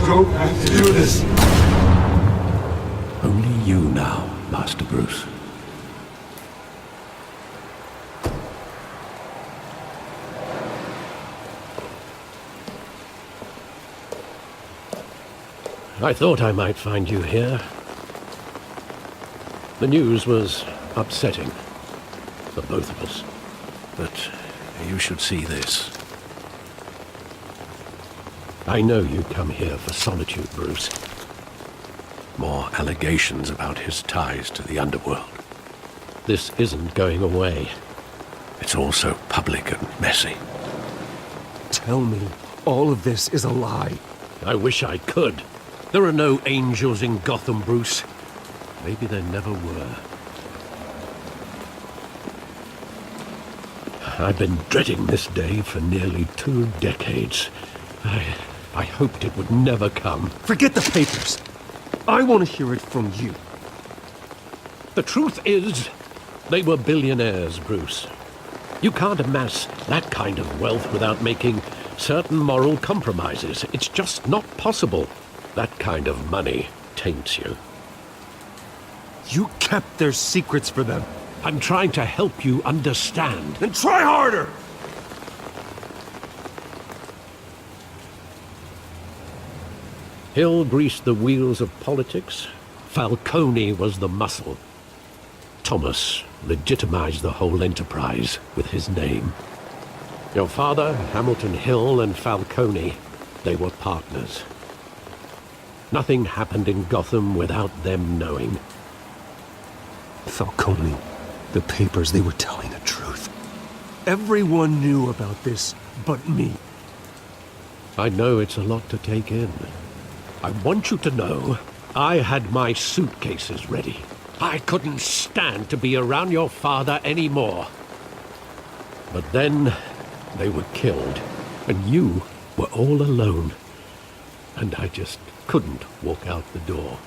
don't have to do this. Only you now, Master Bruce. I thought I might find you here. The news was upsetting for both of us. But you should see this. I know you come here for solitude, Bruce. More allegations about his ties to the underworld. This isn't going away. It's also public and messy. Tell me, all of this is a lie. I wish I could. There are no angels in Gotham, Bruce. Maybe there never were. I've been dreading this day for nearly 2 decades. I hoped it would never come. Forget the papers. I want to hear it from you. The truth is, they were billionaires, Bruce. You can't amass that kind of wealth without making certain moral compromises. It's just not possible. That kind of money taints you. You kept their secrets for them. I'm trying to help you understand. Then try harder! Hill greased the wheels of politics. Falcone was the muscle. Thomas legitimized the whole enterprise with his name. Your father, Hamilton Hill, and Falcone, they were partners. Nothing happened in Gotham without them knowing. Falcone, the papers, they were telling the truth. Everyone knew about this but me. I know it's a lot to take in. I want you to know I had my suitcases ready. I couldn't stand to be around your father anymore. But then they were killed, and you were all alone. And I just couldn't walk out the door.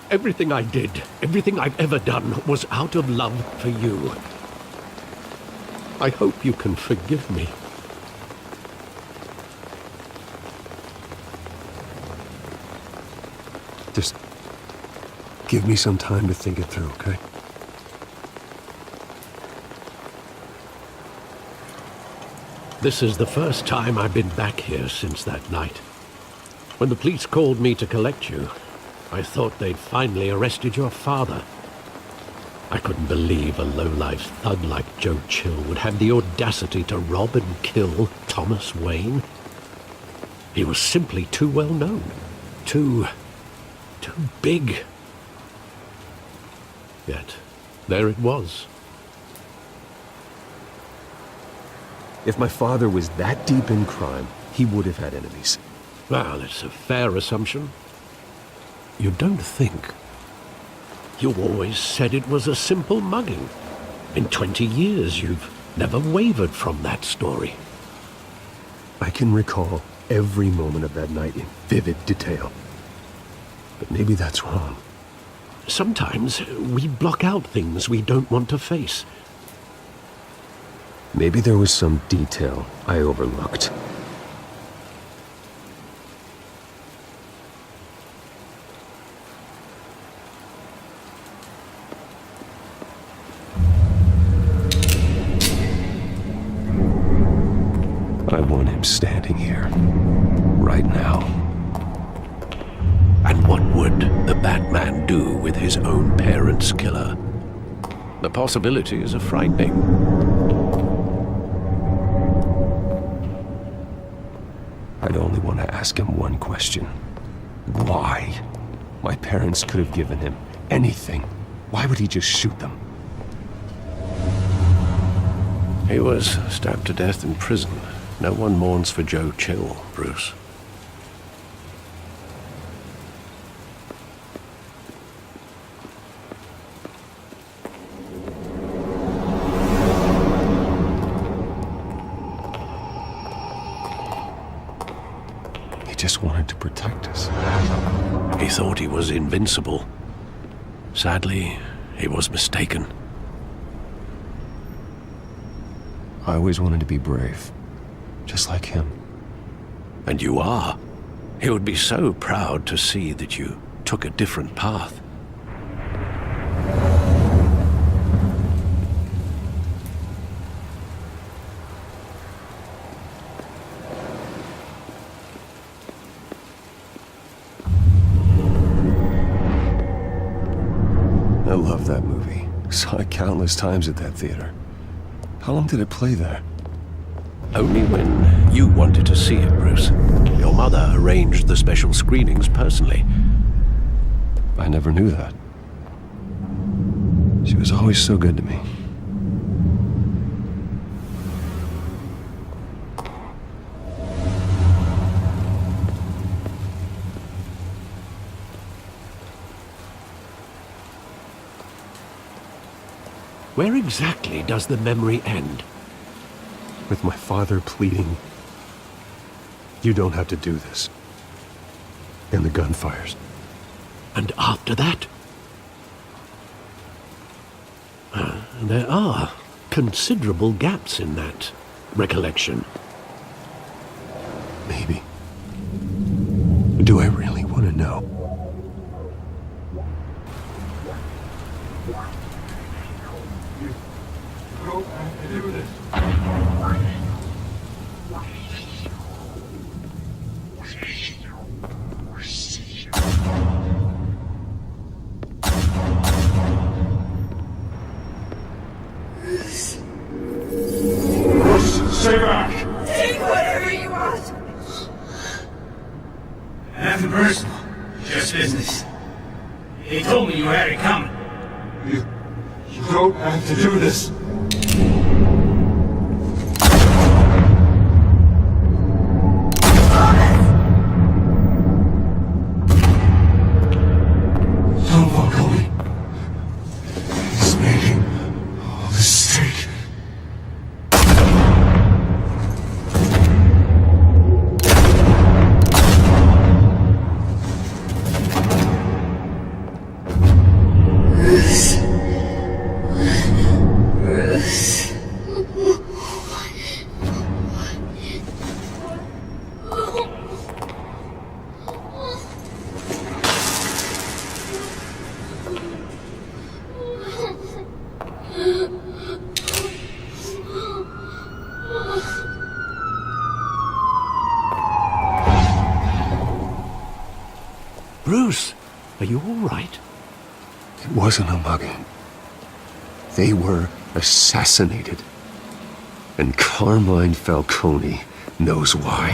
Everything I did, everything I've ever done, was out of love for you. I hope you can forgive me. Just give me some time to think it through, okay? This is the first time I've been back here since that night. When the police called me to collect you, I thought they'd finally arrested your father. I couldn't believe a low-life thug like Joe Chill would have the audacity to rob and kill Thomas Wayne. He was simply too well known. Too big. Yet, there it was. If my father was that deep in crime, he would have had enemies. Well, it's a fair assumption. You don't think. You always said it was a simple mugging. In 20 years, you've never wavered from that story. I can recall every moment of that night in vivid detail. But maybe that's wrong. Sometimes we block out things we don't want to face. Maybe there was some detail I overlooked. I want him standing here, right now. And what would the Batman do with his own parents' killer? The possibilities are frightening. I'd only want to ask him one question. Why? My parents could have given him anything. Why would he just shoot them? He was stabbed to death in prison. No one mourns for Joe Chill, Bruce. He just wanted to protect us. He thought he was invincible. Sadly, he was mistaken. I always wanted to be brave, just like him. And you are. He would be so proud to see that you took a different path. I love that movie. Saw it countless times at that theater. How long did it play there? Only when you wanted to see it, Bruce. Your mother arranged the special screenings personally. I never knew that. She was always so good to me. Where exactly does the memory end? With my father pleading, "You don't have to do this." And the gunfires. And after that? There are considerable gaps in that recollection. Maybe. Do I really want to know? Stay back! Take whatever you want! Nothing personal. Just business. He told me you had it coming. You don't have to do this. Don't follow me. He's making a mistake. Bruce, are you all right? It wasn't a mugging. They were assassinated. And Carmine Falcone knows why.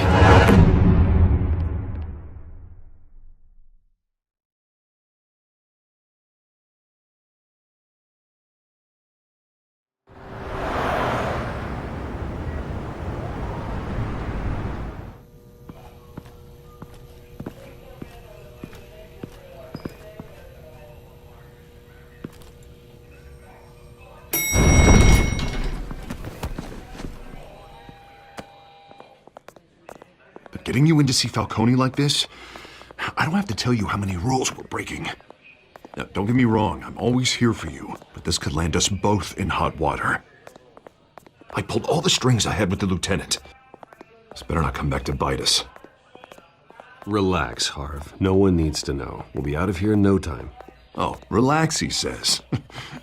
But getting you in to see Falcone like this, I don't have to tell you how many rules we're breaking. Now, don't get me wrong, I'm always here for you, but this could land us both in hot water. I pulled all the strings I had with the lieutenant. This better not come back to bite us. Relax, Harv. No one needs to know. We'll be out of here in no time. Oh, relax, he says.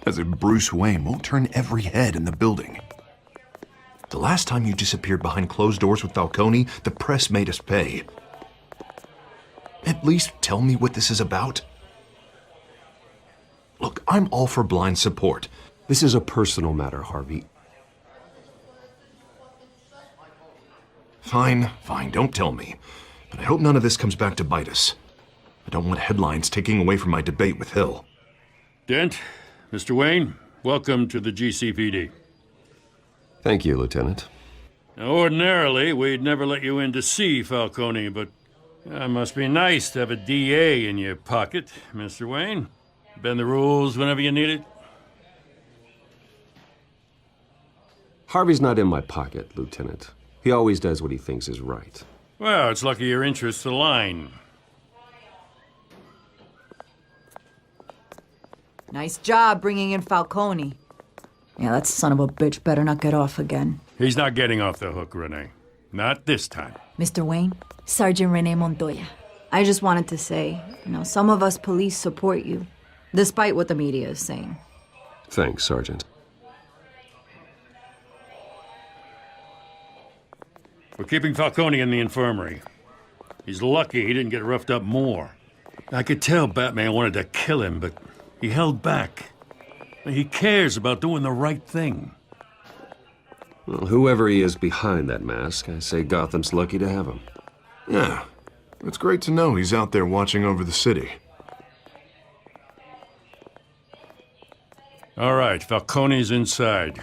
As if Bruce Wayne won't turn every head in the building. The last time you disappeared behind closed doors with Falcone, the press made us pay. At least tell me what this is about. Look, I'm all for blind support. This is a personal matter, Harvey. Fine, don't tell me. But I hope none of this comes back to bite us. I don't want headlines taking away from my debate with Hill. Dent, Mr. Wayne, welcome to the GCPD. Thank you, Lieutenant. Now, ordinarily, we'd never let you in to see Falcone, but it must be nice to have a DA in your pocket, Mr. Wayne. Bend the rules whenever you need it. Harvey's not in my pocket, Lieutenant. He always does what he thinks is right. Well, it's lucky your interests align. Nice job bringing in Falcone. Yeah, that son of a bitch better not get off again. He's not getting off the hook, Renee. Not this time. Mr. Wayne, Sergeant Renee Montoya. I just wanted to say, some of us police support you, despite what the media is saying. Thanks, Sergeant. We're keeping Falcone in the infirmary. He's lucky he didn't get roughed up more. I could tell Batman wanted to kill him, but he held back. He cares about doing the right thing. Well, whoever he is behind that mask, I say Gotham's lucky to have him. Yeah, it's great to know he's out there watching over the city. All right, Falcone's inside.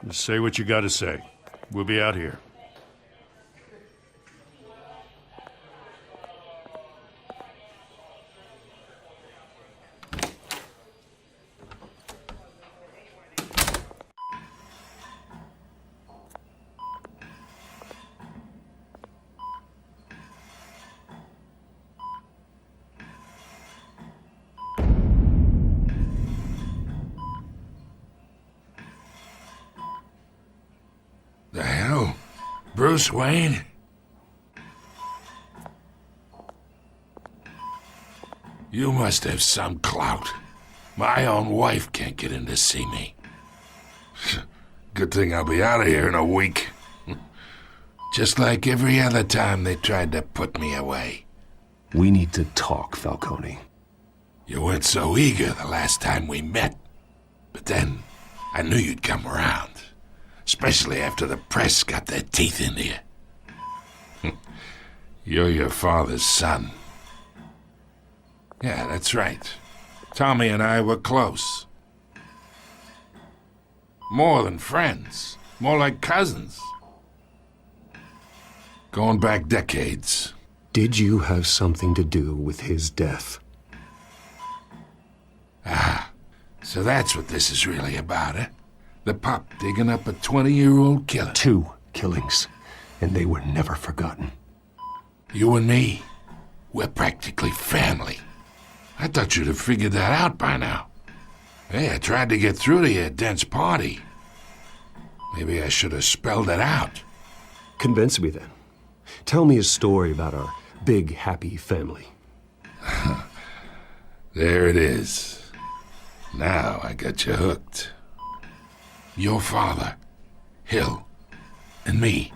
Just say what you gotta say. We'll be out here. The hell? Bruce Wayne? You must have some clout. My own wife can't get in to see me. Good thing I'll be out of here in a week. Just like every other time they tried to put me away. We need to talk, Falcone. You weren't so eager the last time we met. But then, I knew you'd come around. Especially after the press got their teeth into you. You're your father's son. Yeah, that's right. Tommy and I were close. More than friends. More like cousins. Going back decades. Did you have something to do with his death? Ah, so that's what this is really about, eh? The pup digging up a 20-year-old killer. 2 killings, and they were never forgotten. You and me, we're practically family. I thought you'd have figured that out by now. Hey, I tried to get through to you at Dent's party. Maybe I should have spelled it out. Convince me then. Tell me a story about our big, happy family. There it is. Now I got you hooked. Your father, Hill, and me,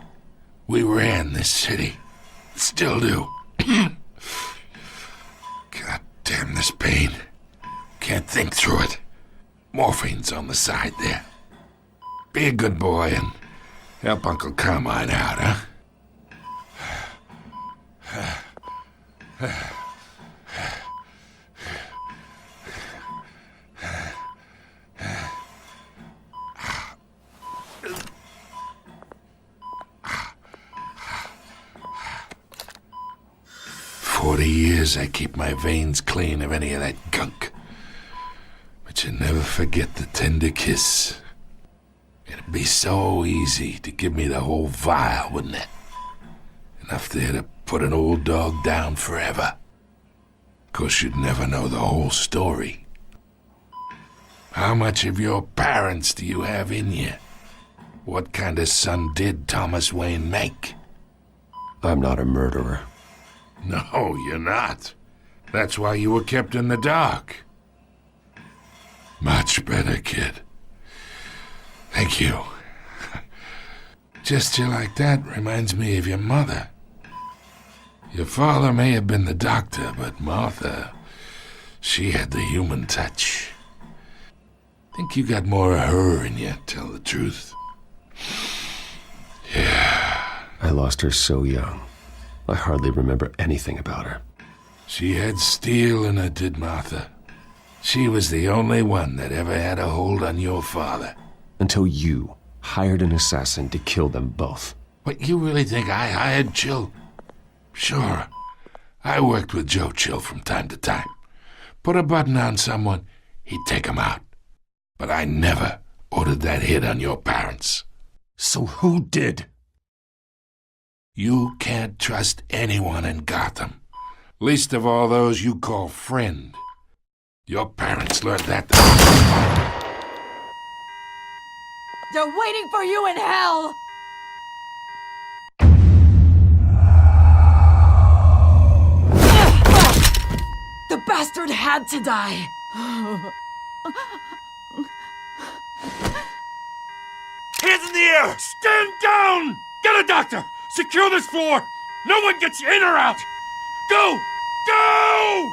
we ran this city. Still do. God damn this pain. Can't think through it. Morphine's on the side there. Be a good boy and help Uncle Carmine out, huh? 40 years I keep my veins clean of any of that gunk. But you never forget the tender kiss. It'd be so easy to give me the whole vial, wouldn't it? Enough there to put an old dog down forever. Of course, you'd never know the whole story. How much of your parents do you have in you? What kind of son did Thomas Wayne make? I'm not a murderer. No, you're not. That's why you were kept in the dark. Much better, kid. Thank you. Gesture like that reminds me of your mother. Your father may have been the doctor, but Martha, she had the human touch. Think you got more of her in you, tell the truth. Yeah. I lost her so young. I hardly remember anything about her. She had steel in her, did Martha. She was the only one that ever had a hold on your father. Until you hired an assassin to kill them both. What, you really think I hired Chill? Sure. I worked with Joe Chill from time to time. Put a button on someone, he'd take him out. But I never ordered that hit on your parents. So who did? You can't trust anyone in Gotham. Least of all those you call friend. Your parents learned that. They're waiting for you in hell! bastard had to die. Hands in the air! Stand down! Get a doctor! Secure this floor! No one gets in or out! Go! Go!